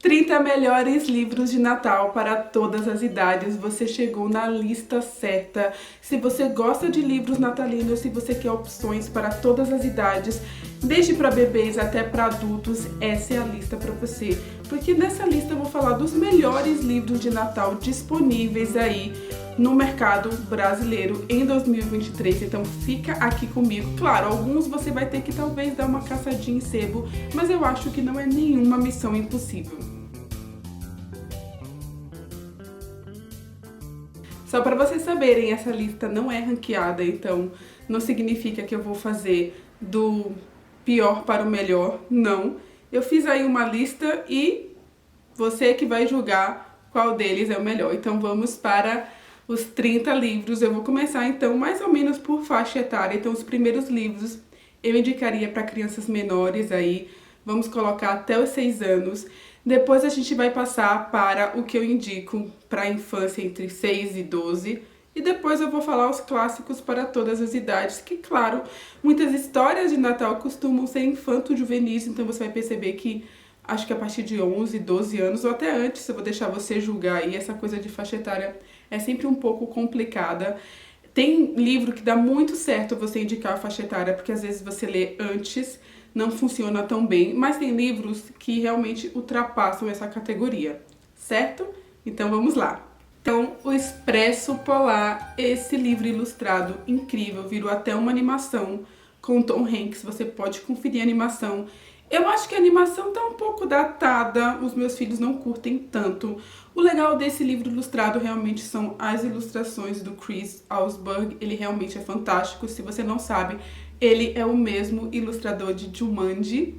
30 melhores livros de Natal para todas as idades. Você chegou na lista certa. Se você gosta de livros natalinos, se você quer opções para todas as idades, desde para bebês até para adultos, essa é a lista para você. Porque nessa lista eu vou falar dos melhores livros de Natal disponíveis aí no mercado brasileiro em 2023, então fica aqui comigo. Claro, alguns você vai ter que talvez dar uma caçadinha em sebo, mas eu acho que não é nenhuma missão impossível. Só para vocês saberem, essa lista não é ranqueada, então não significa que eu vou fazer do pior para o melhor, não. Eu fiz aí uma lista e você que vai julgar qual deles é o melhor. Então vamos para os 30 livros. Eu vou começar então mais ou menos por faixa etária. Então os primeiros livros eu indicaria para crianças menores aí, vamos colocar até os 6 anos. Depois a gente vai passar para o que eu indico para a infância entre 6 e 12. E depois eu vou falar os clássicos para todas as idades, que claro, muitas histórias de Natal costumam ser infanto-juvenis, então você vai perceber que acho que a partir de 11, 12 anos, ou até antes, eu vou deixar você julgar aí, essa coisa de faixa etária é sempre um pouco complicada. Tem livro que dá muito certo você indicar a faixa etária, porque às vezes você lê antes, não funciona tão bem, mas tem livros que realmente ultrapassam essa categoria, certo? Então vamos lá. Então, o Expresso Polar, esse livro ilustrado incrível, virou até uma animação com Tom Hanks, você pode conferir a animação. Eu acho que a animação tá um pouco datada, os meus filhos não curtem tanto. O legal desse livro ilustrado realmente são as ilustrações do Chris Augsburg, ele realmente é fantástico. Se você não sabe, ele é o mesmo ilustrador de Jumanji.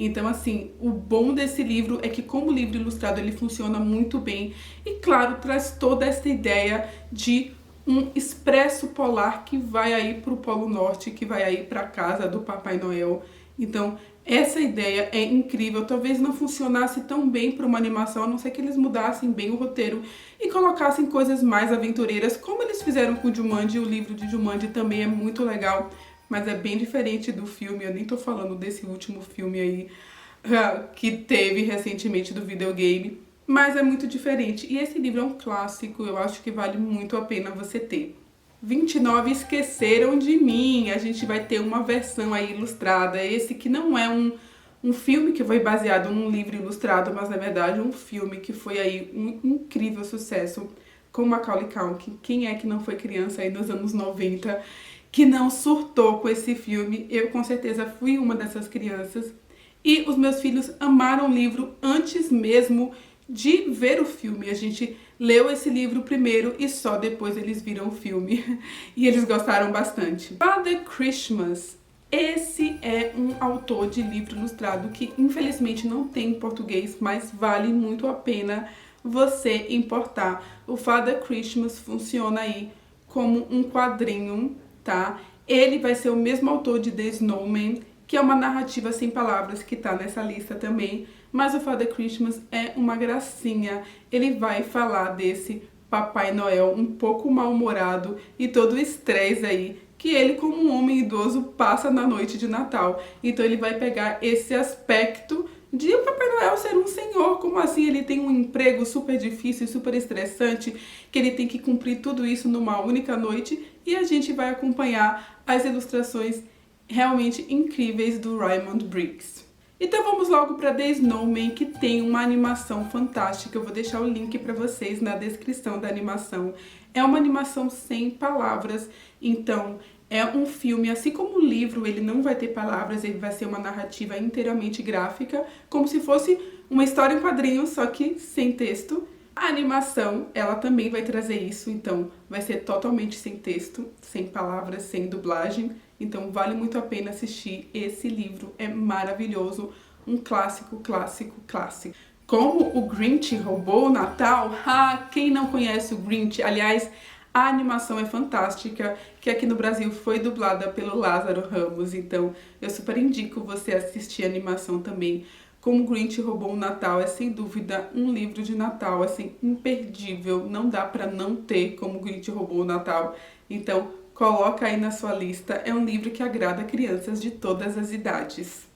Então, assim, o bom desse livro é que como livro ilustrado ele funciona muito bem e, claro, traz toda essa ideia de um expresso polar que vai aí para o Polo Norte, que vai aí para a casa do Papai Noel. Então, essa ideia é incrível. Talvez não funcionasse tão bem para uma animação, a não ser que eles mudassem bem o roteiro e colocassem coisas mais aventureiras, como eles fizeram com o Jumanji. O livro de Jumanji também é muito legal, mas é bem diferente do filme. Eu nem tô falando desse último filme aí que teve recentemente do videogame, mas é muito diferente. E esse livro é um clássico, eu acho que vale muito a pena você ter. 29 Esqueceram de Mim, a gente vai ter uma versão aí ilustrada, esse que não é um filme que foi baseado num livro ilustrado, mas na verdade um filme que foi aí um incrível sucesso com Macaulay Culkin. Quem é que não foi criança aí nos anos 90 que não surtou com esse filme? Eu com certeza fui uma dessas crianças. E os meus filhos amaram o livro antes mesmo de ver o filme. A gente leu esse livro primeiro e só depois eles viram o filme. E eles gostaram bastante. Father Christmas. Esse é um autor de livro ilustrado que infelizmente não tem em português, mas vale muito a pena você importar. O Father Christmas funciona aí como um quadrinho, tá? Ele vai ser o mesmo autor de The Snowman, que é uma narrativa sem palavras que tá nessa lista também, mas o Father Christmas é uma gracinha. Ele vai falar desse Papai Noel um pouco mal-humorado e todo o estresse aí que ele, como um homem idoso, passa na noite de Natal. Então ele vai pegar esse aspecto de o Papai Noel ser um senhor, como assim ele tem um emprego super difícil, super estressante, que ele tem que cumprir tudo isso numa única noite, e a gente vai acompanhar as ilustrações realmente incríveis do Raymond Briggs. Então vamos logo para The Snowman, que tem uma animação fantástica. Eu vou deixar o link para vocês na descrição da animação. É uma animação sem palavras, então é um filme, assim como o livro, ele não vai ter palavras, ele vai ser uma narrativa inteiramente gráfica, como se fosse uma história em quadrinhos, só que sem texto. A animação, ela também vai trazer isso, então vai ser totalmente sem texto, sem palavras, sem dublagem. Então vale muito a pena assistir esse livro, é maravilhoso, um clássico, clássico, clássico. Como o Grinch roubou o Natal? Quem não conhece o Grinch? Aliás, a animação é fantástica, que aqui no Brasil foi dublada pelo Lázaro Ramos, então eu super indico você assistir a animação também. Como o Grinch Roubou o Natal é sem dúvida um livro de Natal, assim, imperdível, não dá pra não ter Como o Grinch Roubou o Natal, então coloca aí na sua lista, é um livro que agrada crianças de todas as idades.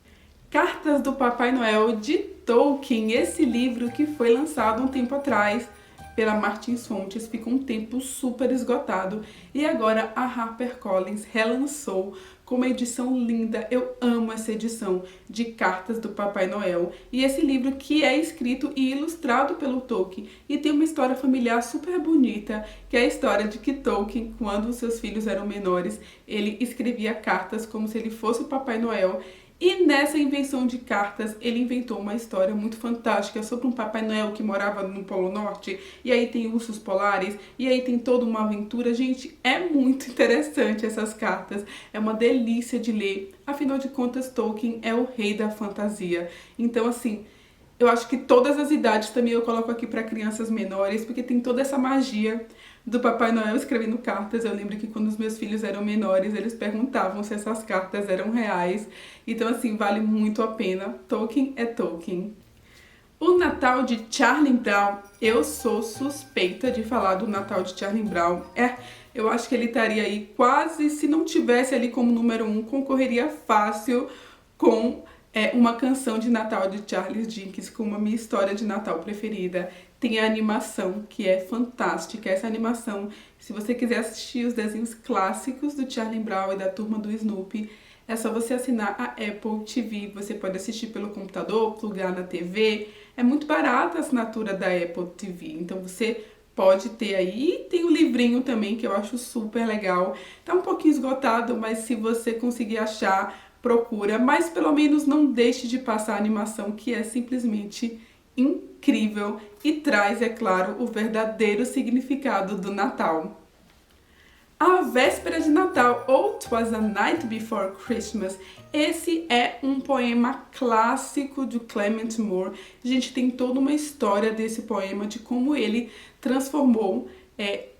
Cartas do Papai Noel de Tolkien, esse livro que foi lançado um tempo atrás pela Martins Fontes, ficou um tempo super esgotado e agora a HarperCollins relançou com uma edição linda. Eu amo essa edição de cartas do Papai Noel e esse livro que é escrito e ilustrado pelo Tolkien e tem uma história familiar super bonita, que é a história de que Tolkien, quando os seus filhos eram menores, ele escrevia cartas como se ele fosse o Papai Noel. E nessa invenção de cartas, ele inventou uma história muito fantástica sobre um Papai Noel que morava no Polo Norte, e aí tem ursos polares, e aí tem toda uma aventura. Gente, é muito interessante essas cartas, é uma delícia de ler. Afinal de contas, Tolkien é o rei da fantasia. Então, assim, eu acho que todas as idades também eu coloco aqui para crianças menores, porque tem toda essa magia do Papai Noel escrevendo cartas. Eu lembro que quando os meus filhos eram menores, eles perguntavam se essas cartas eram reais. Então, assim, vale muito a pena. Tolkien é Tolkien. O Natal de Charlie Brown, eu sou suspeita de falar do Natal de Charlie Brown. Eu acho que ele estaria aí quase, se não tivesse ali como número 1, concorreria fácil com uma canção de Natal de Charles Dickens, como a minha história de Natal preferida. Tem a animação, que é fantástica. Essa animação, se você quiser assistir os desenhos clássicos do Charlie Brown e da Turma do Snoopy, é só você assinar a Apple TV. Você pode assistir pelo computador, plugar na TV. É muito barata a assinatura da Apple TV, então você pode ter aí. E tem o livrinho também, que eu acho super legal. Tá um pouquinho esgotado, mas se você conseguir achar, procura. Mas pelo menos não deixe de passar a animação, que é simplesmente incrível e traz, é claro, o verdadeiro significado do Natal. A Véspera de Natal, ou 'Twas a Night Before Christmas, esse é um poema clássico de Clement Moore. A gente tem toda uma história desse poema, de como ele transformou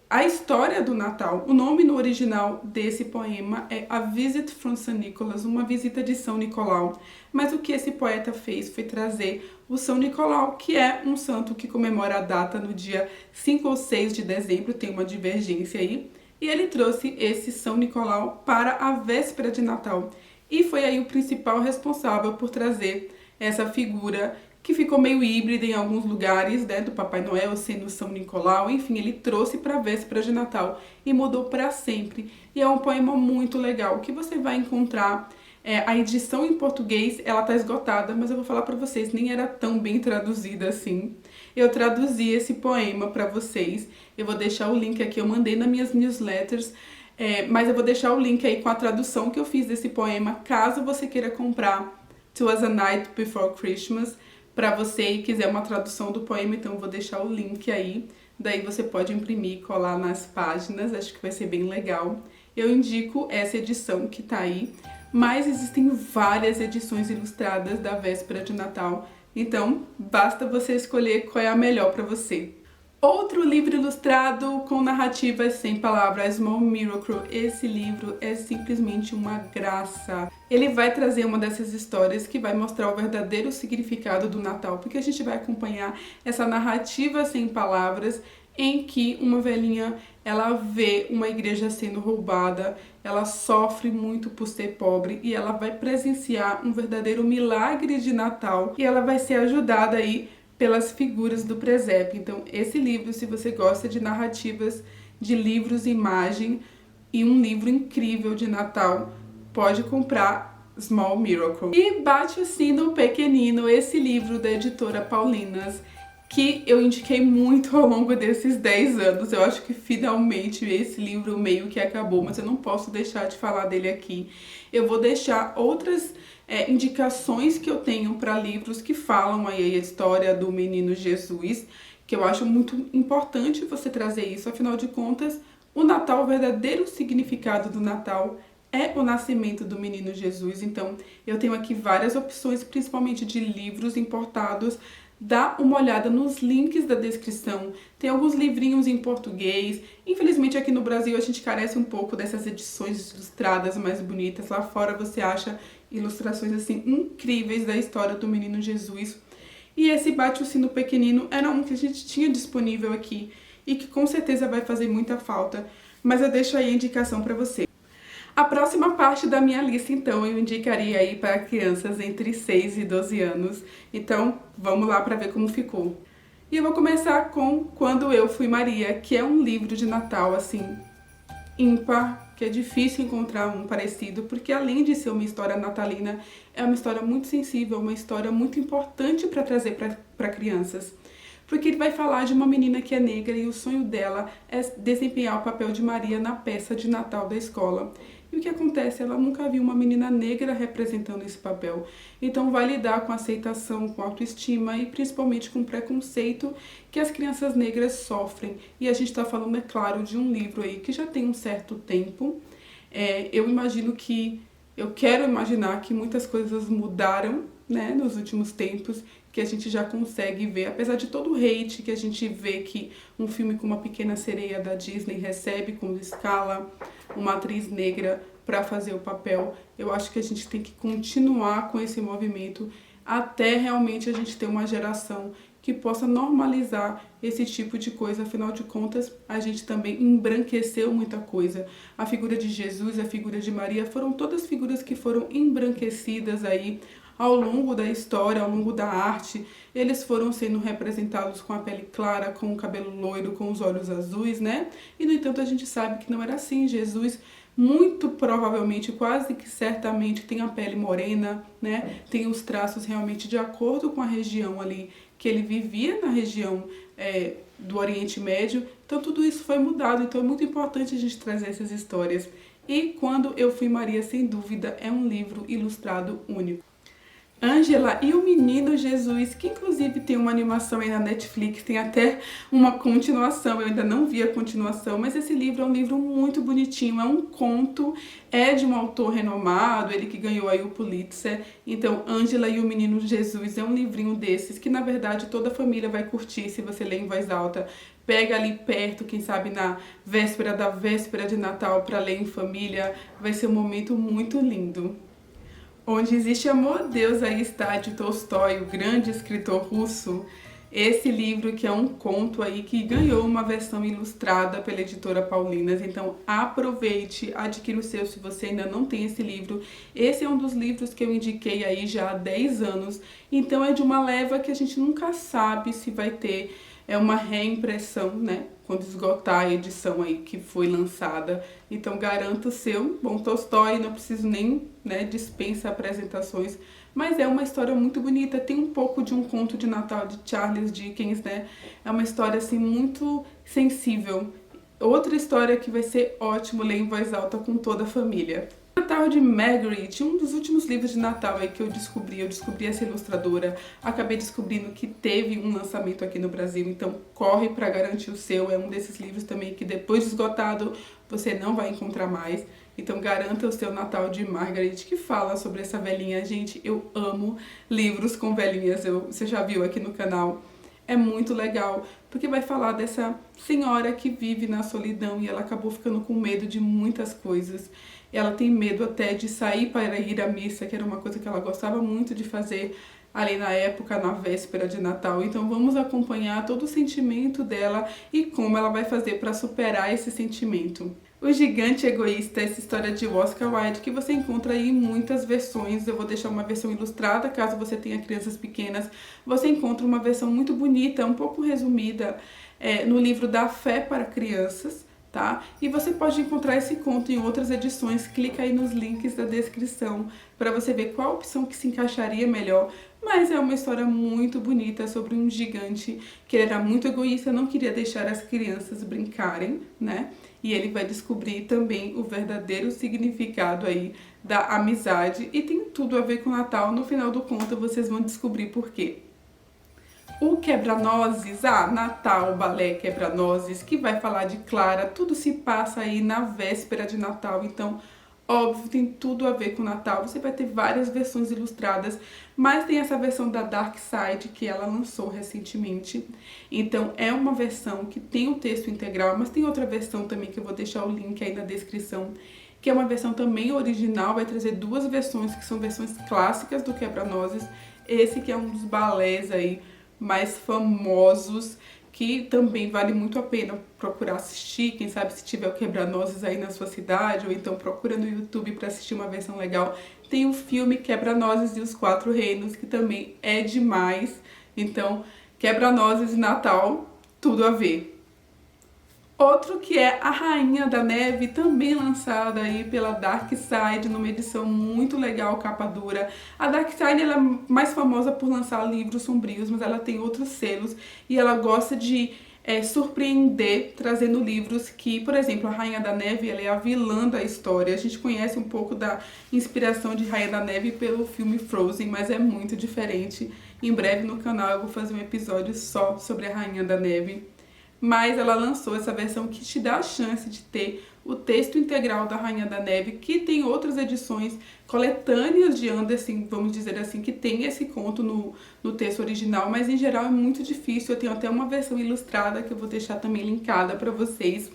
a história do Natal. O nome no original desse poema é A Visit from St. Nicholas, uma visita de São Nicolau. Mas o que esse poeta fez foi trazer o São Nicolau, que é um santo que comemora a data no dia 5 ou 6 de dezembro, tem uma divergência aí. E ele trouxe esse São Nicolau para a véspera de Natal. E foi aí o principal responsável por trazer essa figura que ficou meio híbrida em alguns lugares, né, do Papai Noel sendo São Nicolau. Enfim, ele trouxe para a véspera de Natal e mudou para sempre. E é um poema muito legal que você vai encontrar. A edição em português, ela tá esgotada, mas eu vou falar para vocês, nem era tão bem traduzida assim. Eu traduzi esse poema para vocês. Eu vou deixar o link aqui, eu mandei nas minhas newsletters, mas eu vou deixar o link aí com a tradução que eu fiz desse poema, caso você queira comprar 'Twas a Night Before Christmas, para você e quiser uma tradução do poema, então eu vou deixar o link aí. Daí você pode imprimir e colar nas páginas, acho que vai ser bem legal. Eu indico essa edição que tá aí, mas existem várias edições ilustradas da véspera de Natal, então basta você escolher qual é a melhor para você. Outro livro ilustrado com narrativas sem palavras, Small Miracle. Esse livro é simplesmente uma graça. Ele vai trazer uma dessas histórias que vai mostrar o verdadeiro significado do Natal, porque a gente vai acompanhar essa narrativa sem palavras em que uma velhinha, ela vê uma igreja sendo roubada, ela sofre muito por ser pobre e ela vai presenciar um verdadeiro milagre de Natal e ela vai ser ajudada aí pelas figuras do presépio. Então, esse livro, se você gosta de narrativas, de livros, imagem e um livro incrível de Natal, pode comprar Small Miracle. E Bate o Sino Pequenino, esse livro da editora Paulinas, que eu indiquei muito ao longo desses 10 anos. Eu acho que finalmente esse livro meio que acabou, mas eu não posso deixar de falar dele aqui. Eu vou deixar outras indicações que eu tenho para livros que falam aí a história do menino Jesus, que eu acho muito importante você trazer isso. Afinal de contas, o Natal, o verdadeiro significado do Natal é o nascimento do menino Jesus. Então, eu tenho aqui várias opções, principalmente de livros importados. Dá uma olhada nos links da descrição, tem alguns livrinhos em português. Infelizmente aqui no Brasil a gente carece um pouco dessas edições ilustradas mais bonitas. Lá fora você acha ilustrações assim incríveis da história do menino Jesus. E esse Bate o Sino Pequenino era um que a gente tinha disponível aqui e que com certeza vai fazer muita falta, mas eu deixo aí a indicação para você. A próxima parte da minha lista, então, eu indicaria aí para crianças entre 6 e 12 anos. Então, vamos lá para ver como ficou. E eu vou começar com Quando Eu Fui Maria, que é um livro de Natal, assim, ímpar, que é difícil encontrar um parecido, porque além de ser uma história natalina, é uma história muito sensível, uma história muito importante para trazer para crianças. Porque ele vai falar de uma menina que é negra e o sonho dela é desempenhar o papel de Maria na peça de Natal da escola. E o que acontece? Ela nunca viu uma menina negra representando esse papel. Então vai lidar com aceitação, com autoestima e principalmente com preconceito que as crianças negras sofrem. E a gente está falando, é claro, de um livro aí que já tem um certo tempo. Eu quero imaginar que muitas coisas mudaram, né, nos últimos tempos, que a gente já consegue ver, apesar de todo o hate que a gente vê que um filme como A Pequena Sereia da Disney recebe quando escala uma atriz negra para fazer o papel, eu acho que a gente tem que continuar com esse movimento até realmente a gente ter uma geração que possa normalizar esse tipo de coisa. Afinal de contas, a gente também embranqueceu muita coisa. A figura de Jesus, a figura de Maria, foram todas figuras que foram embranquecidas aí ao longo da história, ao longo da arte. Eles foram sendo representados com a pele clara, com o cabelo loiro, com os olhos azuis, né? E, no entanto, a gente sabe que não era assim. Jesus, muito provavelmente, quase que certamente, tem a pele morena, né? Tem os traços realmente de acordo com a região ali, que ele vivia na região do Oriente Médio. Então, tudo isso foi mudado. Então, é muito importante a gente trazer essas histórias. E Quando Eu Fui Maria, sem dúvida, é um livro ilustrado único. Ângela e o Menino Jesus, que inclusive tem uma animação aí na Netflix, tem até uma continuação, eu ainda não vi a continuação, mas esse livro é um livro muito bonitinho, é um conto, é de um autor renomado, ele que ganhou aí o Pulitzer. Então, Ângela e o Menino Jesus é um livrinho desses que, na verdade, toda a família vai curtir se você ler em voz alta. Pega ali perto, quem sabe na véspera da véspera de Natal para ler em família, vai ser um momento muito lindo. Onde Existe Amor, Deus Aí Está, de Tolstói, o grande escritor russo. Esse livro que é um conto aí que ganhou uma versão ilustrada pela editora Paulinas. Então aproveite, adquira o seu se você ainda não tem esse livro. Esse é um dos livros que eu indiquei aí já há 10 anos. Então é de uma leva que a gente nunca sabe se vai ter uma reimpressão, né? Quando esgotar a edição aí que foi lançada. Então garanta o seu. Bom, Tolstói, não preciso nem, né, dispensa apresentações, mas é uma história muito bonita, tem um pouco de um conto de Natal de Charles Dickens, né? É uma história assim muito sensível. Outra história que vai ser ótimo ler em voz alta com toda a família. Natal de Margaret, um dos últimos livros de Natal aí que eu descobri essa ilustradora, acabei descobrindo que teve um lançamento aqui no Brasil, então corre para garantir o seu. É um desses livros também que depois de esgotado você não vai encontrar mais, então garanta o seu. Natal de Margaret, que fala sobre essa velhinha. Gente, eu amo livros com velhinhas, você já viu aqui no canal. É muito legal, porque vai falar dessa senhora que vive na solidão e ela acabou ficando com medo de muitas coisas. Ela tem medo até de sair para ir à missa, que era uma coisa que ela gostava muito de fazer ali na época, na véspera de Natal. Então vamos acompanhar todo o sentimento dela e como ela vai fazer para superar esse sentimento. O Gigante Egoísta, essa história de Oscar Wilde, que você encontra aí em muitas versões. Eu vou deixar uma versão ilustrada, caso você tenha crianças pequenas. Você encontra uma versão muito bonita, um pouco resumida, no livro Da Fé para Crianças, tá? E você pode encontrar esse conto em outras edições. Clica aí nos links da descrição para você ver qual opção que se encaixaria melhor. Mas é uma história muito bonita sobre um gigante que ele era muito egoísta, não queria deixar as crianças brincarem, né? E ele vai descobrir também o verdadeiro significado aí da amizade. E tem tudo a ver com o Natal. No final do conto vocês vão descobrir por quê. O Quebra-Nozes, Natal, balé Quebra-Nozes, que vai falar de Clara. Tudo se passa aí na véspera de Natal, então óbvio, tem tudo a ver com o Natal. Você vai ter várias versões ilustradas, mas tem essa versão da Dark Side que ela lançou recentemente. Então é uma versão que tem o texto integral, mas tem outra versão também que eu vou deixar o link aí na descrição, que é uma versão também original. Vai trazer duas versões que são versões clássicas do Quebra-Nozes. Esse que é um dos balés aí mais famosos, que também vale muito a pena procurar assistir, quem sabe se tiver o Quebra-Nozes aí na sua cidade, ou então procura no YouTube para assistir uma versão legal. Tem o filme Quebra-Nozes e os Quatro Reinos, que também é demais. Então, Quebra-Nozes e Natal, tudo a ver. Outro que é A Rainha da Neve, também lançada aí pela Dark Side, numa edição muito legal, capa dura. A Dark Side ela é mais famosa por lançar livros sombrios, mas ela tem outros selos e ela gosta de surpreender, trazendo livros que, por exemplo, A Rainha da Neve, ela é a vilã da história. A gente conhece um pouco da inspiração de Rainha da Neve pelo filme Frozen, mas é muito diferente. Em breve no canal eu vou fazer um episódio só sobre a Rainha da Neve. Mas ela lançou essa versão que te dá a chance de ter o texto integral da Rainha da Neve, que tem outras edições coletâneas de Andersen, vamos dizer assim, que tem esse conto no texto original, mas em geral é muito difícil. Eu tenho até uma versão ilustrada que eu vou deixar também linkada para vocês.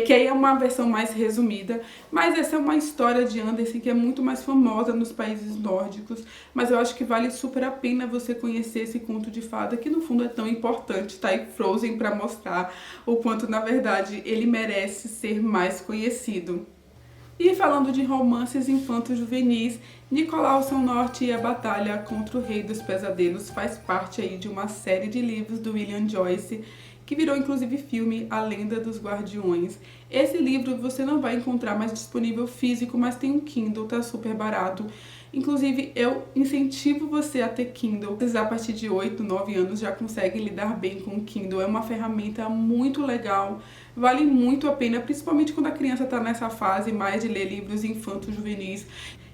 Que aí é uma versão mais resumida, mas essa é uma história de Andersen que é muito mais famosa nos países nórdicos, mas eu acho que vale super a pena você conhecer esse conto de fada, que no fundo é tão importante, tá aí Frozen para mostrar o quanto, na verdade, ele merece ser mais conhecido. E falando de romances infanto-juvenis, Nicolaus Norte e a Batalha contra o Rei dos Pesadelos faz parte aí de uma série de livros do William Joyce, que virou inclusive filme, A Lenda dos Guardiões. Esse livro você não vai encontrar mais disponível físico, mas tem um Kindle, tá super barato. Inclusive, eu incentivo você a ter Kindle. Vocês a partir de 8, 9 anos já conseguem lidar bem com o Kindle. É uma ferramenta muito legal, vale muito a pena, principalmente quando a criança está nessa fase mais de ler livros infanto-juvenis.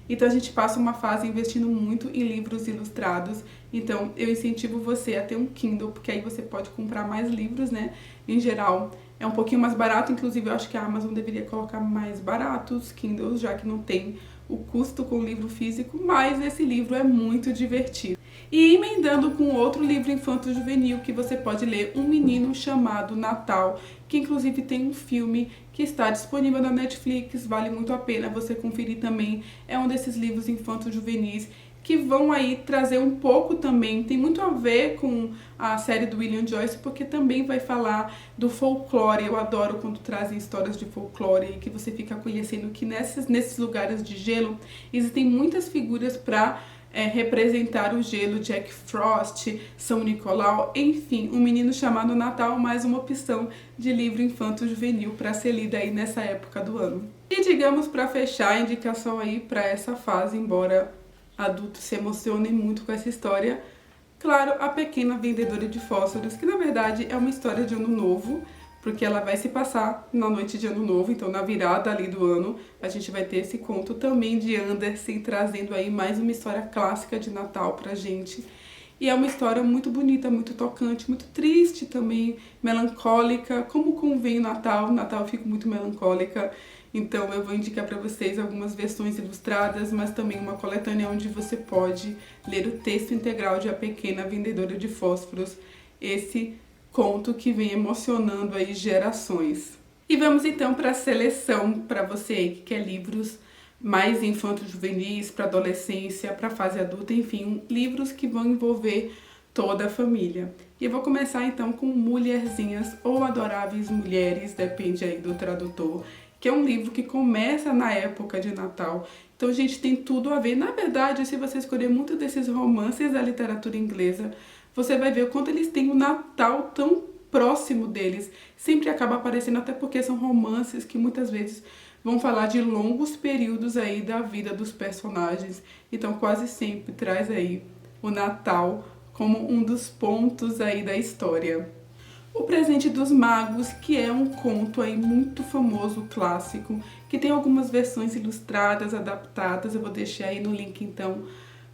Então a gente passa uma fase investindo muito em livros ilustrados. Então eu incentivo você a ter um Kindle, porque aí você pode comprar mais livros, né? Em geral é um pouquinho mais barato, inclusive eu acho que a Amazon deveria colocar mais baratos Kindles, já que não tem o custo com o livro físico, mas esse livro é muito divertido. E emendando com outro livro infanto-juvenil que você pode ler, Um Menino Chamado Natal, que inclusive tem um filme que está disponível na Netflix, vale muito a pena você conferir também. É um desses livros infanto-juvenis que vão aí trazer um pouco também, tem muito a ver com a série do William Joyce, porque também vai falar do folclore. Eu adoro quando trazem histórias de folclore e que você fica conhecendo que nesses lugares de gelo existem muitas figuras para representar o gelo, Jack Frost, São Nicolau, enfim, Um Menino Chamado Natal, mais uma opção de livro infanto-juvenil para ser lida aí nessa época do ano. E digamos, para fechar a indicação aí para essa fase, embora adultos se emocionem muito com essa história, claro, A Pequena Vendedora de Fósforos, que na verdade é uma história de ano novo, porque ela vai se passar na noite de ano novo, então na virada ali do ano a gente vai ter esse conto também de Andersen, trazendo aí mais uma história clássica de Natal pra gente. E é uma história muito bonita, muito tocante, muito triste também, melancólica, como convém o Natal. Natal eu fico muito melancólica, então eu vou indicar para vocês algumas versões ilustradas, mas também uma coletânea onde você pode ler o texto integral de A Pequena Vendedora de Fósforos, esse conto que vem emocionando aí gerações. E vamos então para a seleção para você aí que quer livros mais infanto-juvenis, para adolescência, para fase adulta, enfim, livros que vão envolver toda a família. E eu vou começar então com Mulherzinhas ou Adoráveis Mulheres, depende aí do tradutor, que é um livro que começa na época de Natal. Então, gente, tem tudo a ver. Na verdade, se você escolher muito desses romances da literatura inglesa, você vai ver o quanto eles têm o Natal tão próximo deles. Sempre acaba aparecendo, até porque são romances que muitas vezes vão falar de longos períodos aí da vida dos personagens. Então, quase sempre traz aí o Natal como um dos pontos aí da história. O Presente dos Magos, que é um conto aí muito famoso, clássico, que tem algumas versões ilustradas, adaptadas. Eu vou deixar aí no link, então,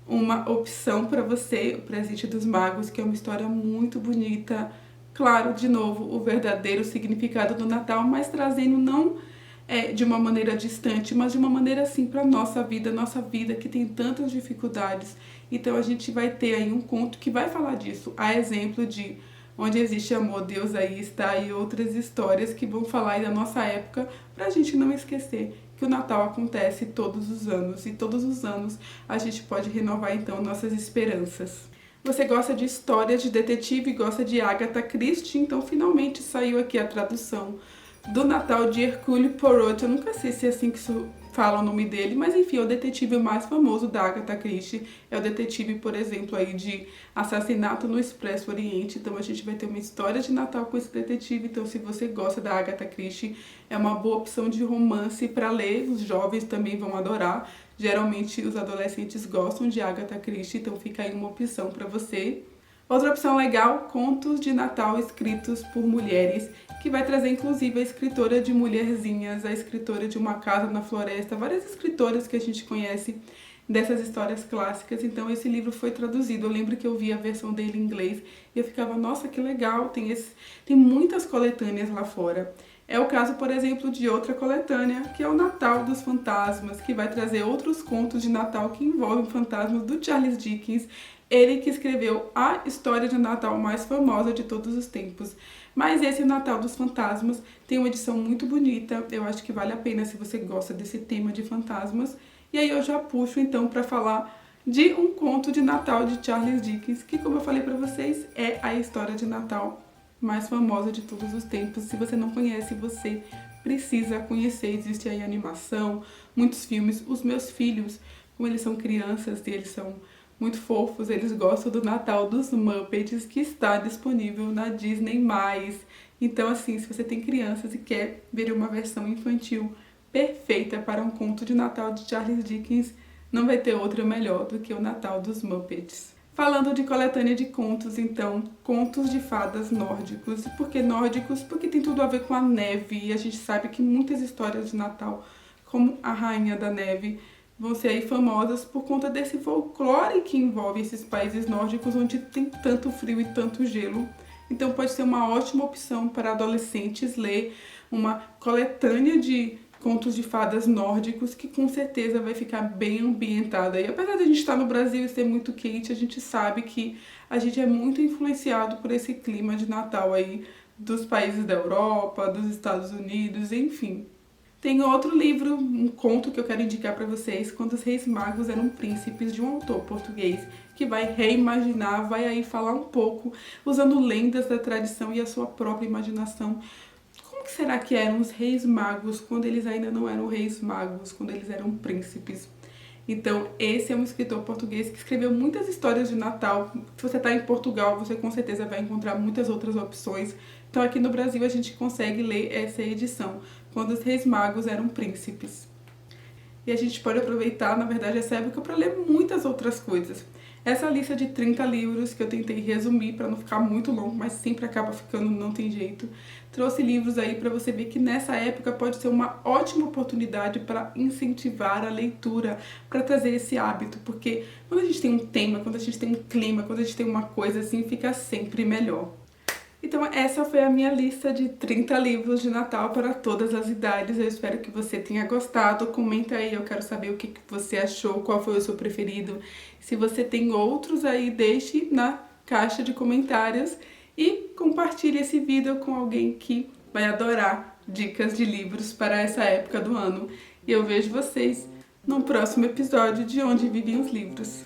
uma opção para você, O Presente dos Magos, que é uma história muito bonita. Claro, de novo, o verdadeiro significado do Natal, mas trazendo não de uma maneira distante, mas de uma maneira assim para nossa vida que tem tantas dificuldades. Então a gente vai ter aí um conto que vai falar disso, a exemplo de Onde Existe Amor, Deus Aí Está, e outras histórias que vão falar aí da nossa época, pra gente não esquecer que o Natal acontece todos os anos, e todos os anos a gente pode renovar então nossas esperanças. Você gosta de histórias de detetive e gosta de Agatha Christie, então finalmente saiu aqui a tradução do Natal de Hercule Poirot. Eu nunca sei se é assim que fala o nome dele, mas enfim, é o detetive mais famoso da Agatha Christie. É o detetive, por exemplo, aí de Assassinato no Expresso Oriente. Então a gente vai ter uma história de Natal com esse detetive. Então se você gosta da Agatha Christie, é uma boa opção de romance para ler. Os jovens também vão adorar. Geralmente os adolescentes gostam de Agatha Christie, então fica aí uma opção para você. Outra opção legal, contos de Natal escritos por mulheres, que vai trazer inclusive a escritora de Mulherzinhas, a escritora de Uma Casa na Floresta, várias escritoras que a gente conhece dessas histórias clássicas. Então esse livro foi traduzido. Eu lembro que eu vi a versão dele em inglês e eu ficava, nossa, que legal, tem muitas coletâneas lá fora. É o caso, por exemplo, de outra coletânea, que é o Natal dos Fantasmas, que vai trazer outros contos de Natal que envolvem fantasmas do Charles Dickens, ele que escreveu a história de Natal mais famosa de todos os tempos. Mas esse Natal dos Fantasmas tem uma edição muito bonita, eu acho que vale a pena se você gosta desse tema de fantasmas. E aí eu já puxo então para falar de um conto de Natal de Charles Dickens, que, como eu falei para vocês, é a história de Natal mais famosa de todos os tempos. Se você não conhece, você precisa conhecer. Existe aí animação, muitos filmes. Os meus filhos, como eles são crianças e eles são muito fofos, eles gostam do Natal dos Muppets, que está disponível na Disney+. Então, assim, se você tem crianças e quer ver uma versão infantil perfeita para um conto de Natal de Charles Dickens, não vai ter outra melhor do que o Natal dos Muppets. Falando de coletânea de contos, então, contos de fadas nórdicos. E por que nórdicos? Porque tem tudo a ver com a neve, e a gente sabe que muitas histórias de Natal, como a Rainha da Neve, vão ser aí famosas por conta desse folclore que envolve esses países nórdicos, onde tem tanto frio e tanto gelo. Então pode ser uma ótima opção para adolescentes ler uma coletânea de contos de fadas nórdicos, que com certeza vai ficar bem ambientada. E apesar de a gente estar no Brasil e ser muito quente, a gente sabe que a gente é muito influenciado por esse clima de Natal aí dos países da Europa, dos Estados Unidos, enfim. Tem outro livro, um conto que eu quero indicar para vocês, Quando os Reis Magos Eram Príncipes, de um autor português, que vai reimaginar, vai aí falar um pouco, usando lendas da tradição e a sua própria imaginação. Como que será que eram os reis magos quando eles ainda não eram reis magos, quando eles eram príncipes? Então, esse é um escritor português que escreveu muitas histórias de Natal. Se você está em Portugal, você com certeza vai encontrar muitas outras opções. Então, aqui no Brasil, a gente consegue ler essa edição, Quando os Reis Magos Eram Príncipes. E a gente pode aproveitar, na verdade, essa época para ler muitas outras coisas. Essa lista de 30 livros, que eu tentei resumir para não ficar muito longo, mas sempre acaba ficando, não tem jeito, trouxe livros aí para você ver que nessa época pode ser uma ótima oportunidade para incentivar a leitura, para trazer esse hábito, porque quando a gente tem um tema, quando a gente tem um clima, quando a gente tem uma coisa assim, fica sempre melhor. Então essa foi a minha lista de 30 livros de Natal para todas as idades. Eu espero que você tenha gostado. Comenta aí, eu quero saber o que você achou, qual foi o seu preferido. Se você tem outros aí, deixe na caixa de comentários e compartilhe esse vídeo com alguém que vai adorar dicas de livros para essa época do ano. E eu vejo vocês no próximo episódio de Onde Vivem os Livros.